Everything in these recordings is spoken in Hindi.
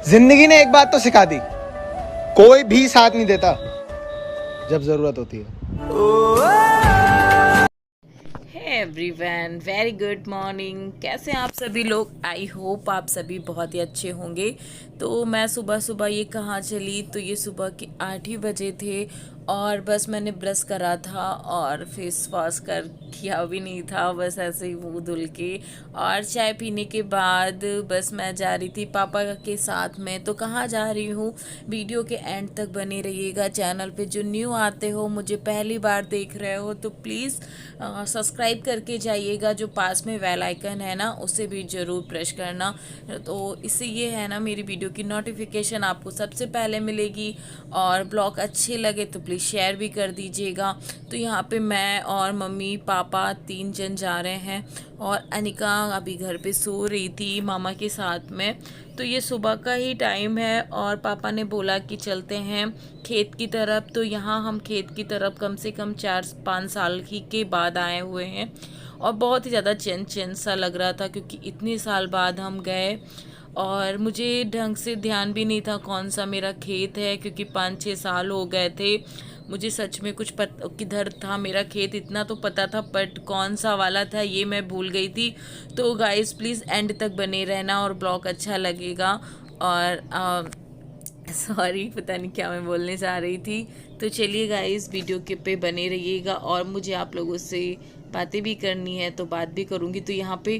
जिंदगी ने एक बात तो सिखा दी, कोई भी साथ नहीं देता जब जरूरत होती है। Everyone very good morning. कैसे हैं आप सभी लोग? आई होप आप सभी बहुत ही अच्छे होंगे। तो मैं सुबह सुबह ये कहाँ चली, तो ये सुबह के 8 ही बजे थे और बस मैंने ब्रश करा था और फेस वॉश कर किया भी नहीं था, बस ऐसे ही मुँह धुल के और चाय पीने के बाद बस मैं जा रही थी पापा के साथ में। तो कहाँ जा रही हूँ, वीडियो के एंड तक बने रहिएगा। चैनल पे जो न्यू आते हो, मुझे पहली बार देख रहे हो, तो प्लीज़ सब्सक्राइब करके जाइएगा। जो पास में बेल आइकन है ना, उसे भी ज़रूर प्रेस करना। तो इससे ये है ना, मेरी वीडियो की नोटिफिकेशन आपको सबसे पहले मिलेगी। और ब्लॉग अच्छे लगे तो प्लीज़ शेयर भी कर दीजिएगा। तो यहाँ पे मैं और मम्मी पापा 3 जन जा रहे हैं और अनिका अभी घर पे सो रही थी मामा के साथ में। तो ये सुबह का ही टाइम है और पापा ने बोला कि चलते हैं खेत की तरफ। तो यहाँ हम खेत की तरफ कम से कम 4-5 साल ही के बाद आए हुए हैं और बहुत ही ज़्यादा चैन चैन सा लग रहा था, क्योंकि इतने साल बाद हम गए और मुझे ढंग से ध्यान भी नहीं था कौन सा मेरा खेत है, क्योंकि 5-6 साल हो गए थे। मुझे सच में कुछ किधर था मेरा खेत इतना तो पता था, बट कौन सा वाला था ये मैं भूल गई थी। तो गाइस प्लीज़ एंड तक बने रहना और ब्लॉग अच्छा लगेगा। और सॉरी, पता नहीं क्या मैं बोलने जा रही थी। तो चलिए गाइस, वीडियो के पे बने रहिएगा और मुझे आप लोगों से बातें भी करनी है तो बात भी करूँगी। तो यहाँ पे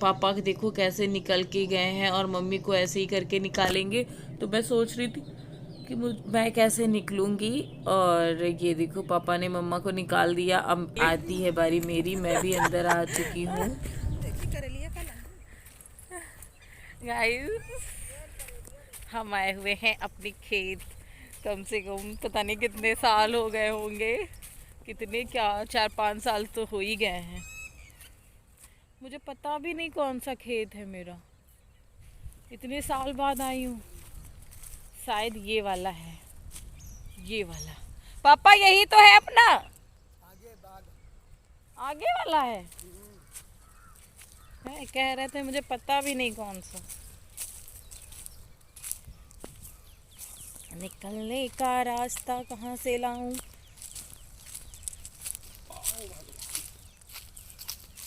पापा देखो कैसे निकल के गए हैं और मम्मी को ऐसे ही करके निकालेंगे। तो मैं सोच रही थी कि मैं कैसे निकलूँगी। और ये देखो पापा ने मम्मा को निकाल दिया, अब आती है बारी मेरी। मैं भी अंदर आ चुकी हूँ गाइस। हम आए हुए हैं अपने खेत। कम से कम पता नहीं कितने साल हो गए होंगे, कितने क्या 4-5 साल तो हो ही गए हैं। मुझे पता भी नहीं कौन सा खेत है मेरा, इतने साल बाद आई हूँ। शायद ये वाला है, ये वाला। पापा यही तो है अपना, आगे वाला है कह रहे थे, मुझे पता भी नहीं कौन सा। निकलने का रास्ता कहाँ से लाऊं?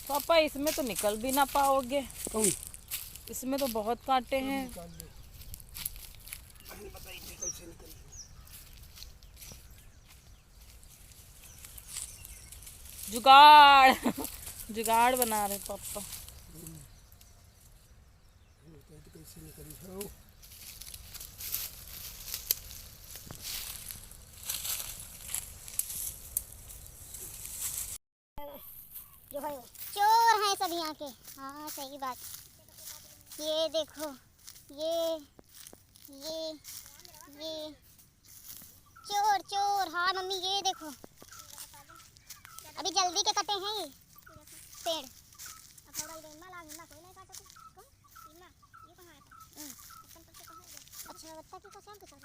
पापा इसमें तो निकल भी ना पाओगे, इसमें तो बहुत कांटे हैं। जुगाड़ जुगाड़ बना रहे पापा। जो है चोर हैं सब यहाँ के। हाँ सही बात। ये देखो, ये ये ये चोर चोर। हाँ मम्मी ये देखो, अभी जल्दी के कटे हैं ये पेड़। अच्छा बत्ता की कसम के साथ।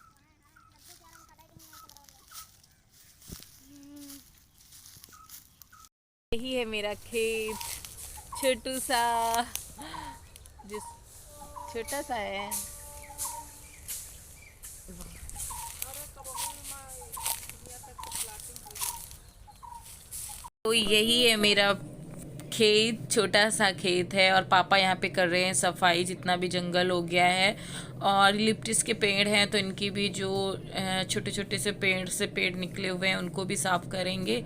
यही है मेरा खेत, छोटू सा, जिस छोटा सा है। तो यही है मेरा खेत, छोटा सा खेत है और पापा यहाँ पे कर रहे हैं सफाई, जितना भी जंगल हो गया है। और लिप्टिस के पेड़ हैं तो इनकी भी जो छोटे छोटे से पेड़ निकले हुए हैं उनको भी साफ़ करेंगे।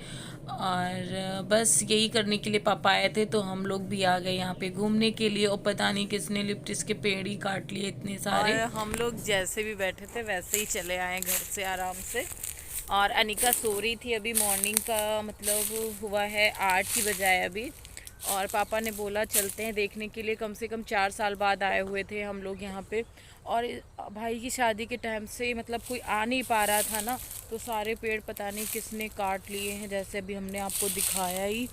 और बस यही करने के लिए पापा आए थे, तो हम लोग भी आ गए यहाँ पे घूमने के लिए। और पता नहीं किसने लिप्टिस के पेड़ ही काट लिए इतने सारे। और हम लोग जैसे भी बैठे थे वैसे ही चले आए घर से आराम से। और अनिका सो रही थी अभी, मॉर्निंग का मतलब हुआ है 8 ही बजाए अभी। और पापा ने बोला चलते हैं देखने के लिए, कम से कम 4 साल बाद आए हुए थे हम लोग यहाँ पे। और भाई की शादी के टाइम से मतलब कोई आ नहीं पा रहा था ना, तो सारे पेड़ पता नहीं किसने काट लिए हैं, जैसे अभी हमने आपको दिखाया ही।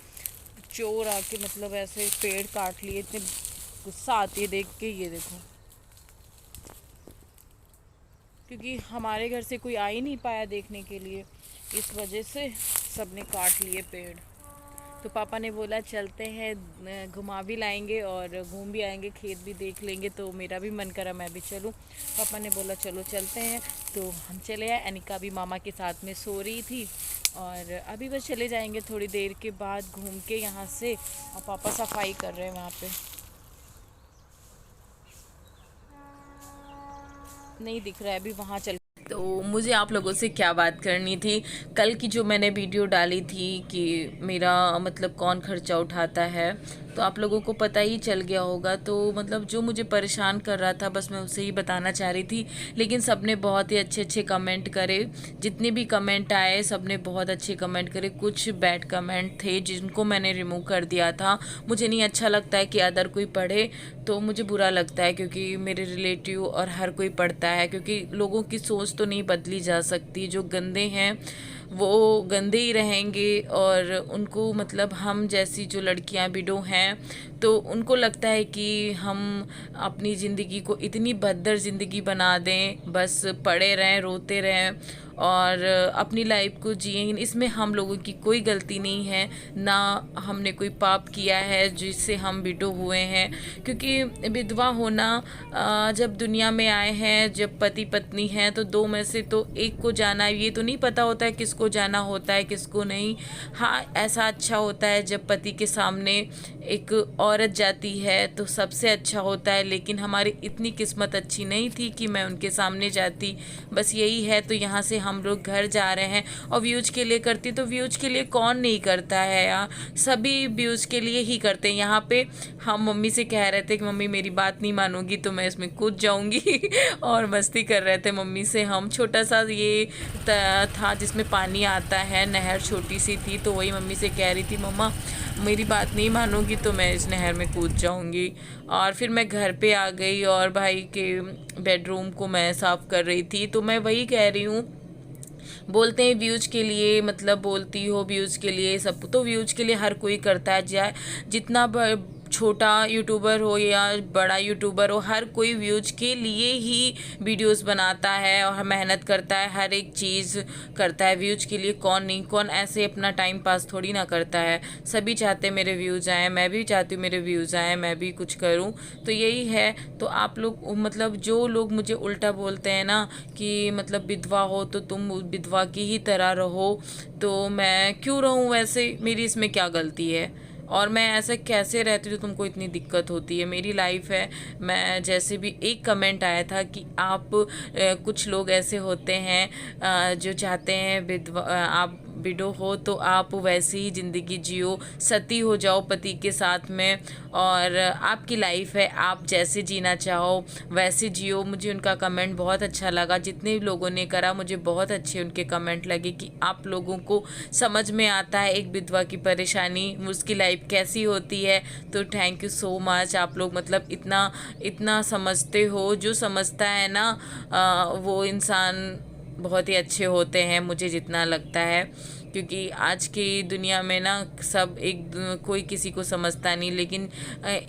चोर आके मतलब ऐसे पेड़ काट लिए, इतने गुस्सा आती है देख के। ये देखो, क्योंकि हमारे घर से कोई आ ही नहीं पाया देखने के लिए, इस वजह से सबने काट लिए पेड़। तो पापा ने बोला चलते हैं, घुमा भी लाएंगे और घूम भी आएंगे, खेत भी देख लेंगे। तो मेरा भी मन करा मैं भी चलूँ। पापा ने बोला चलो चलते हैं, तो हम चले आए। अनिका भी मामा के साथ में सो रही थी और अभी बस चले जाएंगे थोड़ी देर के बाद घूम के यहाँ से। और पापा सफाई कर रहे हैं वहाँ पे, नहीं दिख रहा है अभी, वहाँ चल। तो मुझे आप लोगों से क्या बात करनी थी, कल की जो मैंने वीडियो डाली थी कि मेरा मतलब कौन खर्चा उठाता है, तो आप लोगों को पता ही चल गया होगा। तो मतलब जो मुझे परेशान कर रहा था बस मैं उसे ही बताना चाह रही थी। लेकिन सबने बहुत ही अच्छे अच्छे कमेंट करे, जितने भी कमेंट आए सबने बहुत अच्छे कमेंट करे। कुछ बैड कमेंट थे जिनको मैंने रिमूव कर दिया था। मुझे नहीं अच्छा लगता है कि अदर कोई पढ़े, तो मुझे बुरा लगता है क्योंकि मेरे रिलेटिव और हर कोई पढ़ता है, क्योंकि लोगों की सोच तो नहीं बदली जा सकती। जो गंदे हैं वो गंदे ही रहेंगे और उनको मतलब हम जैसी जो लड़कियां बिडो हैं तो उनको लगता है कि हम अपनी ज़िंदगी को इतनी भद्दर ज़िंदगी बना दें, बस पड़े रहें, रोते रहें और अपनी लाइफ को जिए। इसमें हम लोगों की कोई गलती नहीं है, ना हमने कोई पाप किया है जिससे हम विडो हुए हैं। क्योंकि विधवा होना जब दुनिया में आए हैं, जब पति पत्नी हैं, तो दो में से तो एक को जाना है। ये तो नहीं पता होता है किसको जाना होता है किसको नहीं। हाँ, ऐसा अच्छा होता है जब पति के सामने एक औरत जाती है तो सबसे अच्छा होता है। लेकिन हमारी इतनी किस्मत अच्छी नहीं थी कि मैं उनके सामने जाती, बस यही है। तो यहाँ से हम लोग घर जा रहे हैं और व्यूज के लिए करती, तो व्यूज के लिए कौन नहीं करता है यार, सभी व्यूज के लिए ही करते हैं। यहाँ पे हम मम्मी से कह रहे थे कि मम्मी मेरी बात नहीं मानोगी तो मैं इसमें कूद जाऊंगी और मस्ती कर रहे थे मम्मी से हम। छोटा सा ये था जिसमें पानी आता है, नहर छोटी सी थी, तो वही मम्मी से कह रही थी मम्मा मेरी बात नहीं मानोगी तो मैं इस नहर में कूद जाऊंगी। और फिर मैं घर पे आ गई और भाई के बेडरूम को मैं साफ़ कर रही थी। तो मैं वही कह रही हूँ, बोलते हैं व्यूज के लिए, मतलब बोलती हो व्यूज के लिए, सब तो व्यूज के लिए हर कोई करता है, चाहे जितना छोटा यूट्यूबर हो या बड़ा यूट्यूबर हो, हर कोई व्यूज के लिए ही वीडियोस बनाता है और मेहनत करता है, हर एक चीज़ करता है व्यूज के लिए। कौन नहीं, कौन ऐसे अपना टाइम पास थोड़ी ना करता है। सभी चाहते मेरे व्यूज़ आएँ, मैं भी चाहती हूँ मेरे व्यूज़ आएँ, मैं भी कुछ करूँ। तो यही है। तो आप लोग मतलब जो लोग मुझे उल्टा बोलते हैं ना कि मतलब विधवा हो तो तुम विधवा की ही तरह रहो, तो मैं क्यों रहूँ वैसे, मेरी इसमें क्या गलती है और मैं ऐसा कैसे रहती हूँ तो तुमको इतनी दिक्कत होती है। मेरी लाइफ है। मैं जैसे भी एक कमेंट आया था कि आप कुछ लोग ऐसे होते हैं जो चाहते हैं विधवा आप विडो हो तो आप वैसी ही ज़िंदगी जियो, सती हो जाओ पति के साथ में, और आपकी लाइफ है, आप जैसे जीना चाहो वैसे जियो। मुझे उनका कमेंट बहुत अच्छा लगा, जितने लोगों ने करा मुझे बहुत अच्छे उनके कमेंट लगे कि आप लोगों को समझ में आता है एक विधवा की परेशानी, उसकी लाइफ कैसी होती है। तो थैंक यू सो मच, आप लोग मतलब इतना समझते हो। जो समझता है ना वो इंसान बहुत ही अच्छे होते हैं, मुझे जितना लगता है। क्योंकि आज की दुनिया में ना सब कोई किसी को समझता नहीं, लेकिन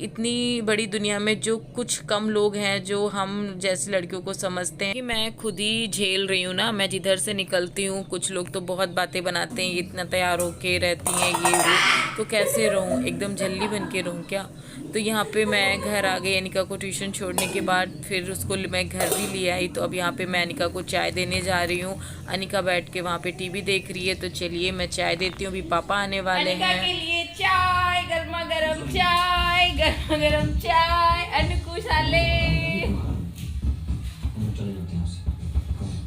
इतनी बड़ी दुनिया में जो कुछ कम लोग हैं जो हम जैसी लड़कियों को समझते हैं कि मैं खुद ही झेल रही हूँ ना। मैं जिधर से निकलती हूँ कुछ लोग तो बहुत बातें बनाते हैं, इतना तैयार होके रहती हैं ये वो, तो कैसे रहूँ, एकदम झल्ली बन के रहूँ क्या। तो यहाँ पे मैं घर आ गई अनिका को ट्यूशन छोड़ने के बाद, फिर उसको मैं घर भी ले आई। तो अब यहाँ पे मैं अनिका को चाय देने जा रही हूँ। अनिका बैठ के वहाँ पे टीवी देख रही है, तो चलिए मैं चाय देती हूँ। अभी पापा आने वाले हैं। अनिका के लिए चाय, गर्मा गर्म चाय, गर्मा गर्म चाय। अनुकू साले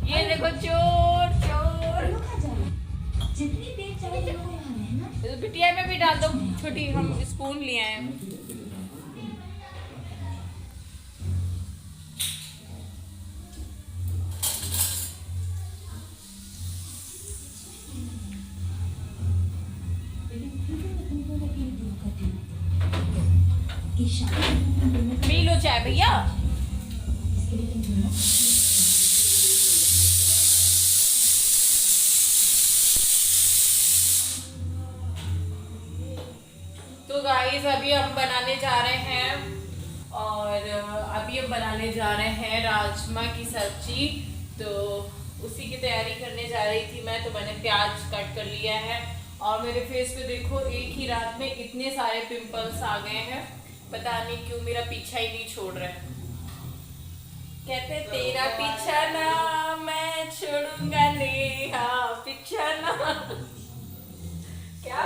ये देखो चोर चोर। बिटिया में भी डाल दो छोटी, हम स्पून लिए हैं। पी लो चाय भैया। तो गाइस अभी हम बनाने जा रहे हैं, और अभी हम बनाने जा रहे हैं राजमा की सब्जी। तो उसी की तैयारी करने जा रही थी मैं, तो मैंने प्याज कट कर लिया है और मेरे फेस पे देखो एक ही रात में इतने सारे पिंपल्स आ गए हैं, पता नहीं क्यों मेरा पीछा ही नहीं छोड़ रहा है। कहते तेरा पीछा ना मैं छोड़ूंगा नेहा, पीछा ना। क्या?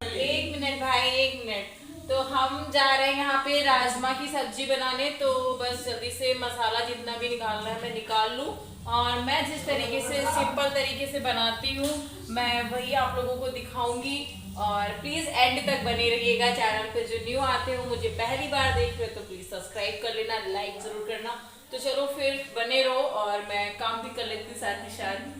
एक मिनट भाई, एक मिनट। तो हम जा रहे हैं यहाँ पे राजमा की सब्जी बनाने, तो बस जल्दी से मसाला जितना भी निकालना है मैं निकाल लूँ। और मैं जिस तरीके से सिंपल तरीके से बनाती हूँ मैं वही आप लोगों को दिखाऊंगी। और प्लीज एंड तक बने रहिएगा। चैनल पे जो न्यू आते हो, मुझे पहली बार देख रहे हो तो प्लीज सब्सक्राइब कर लेना, लाइक जरूर करना। तो चलो फिर बने रहो और मैं काम भी कर लेती हूँ साथ ही साथ।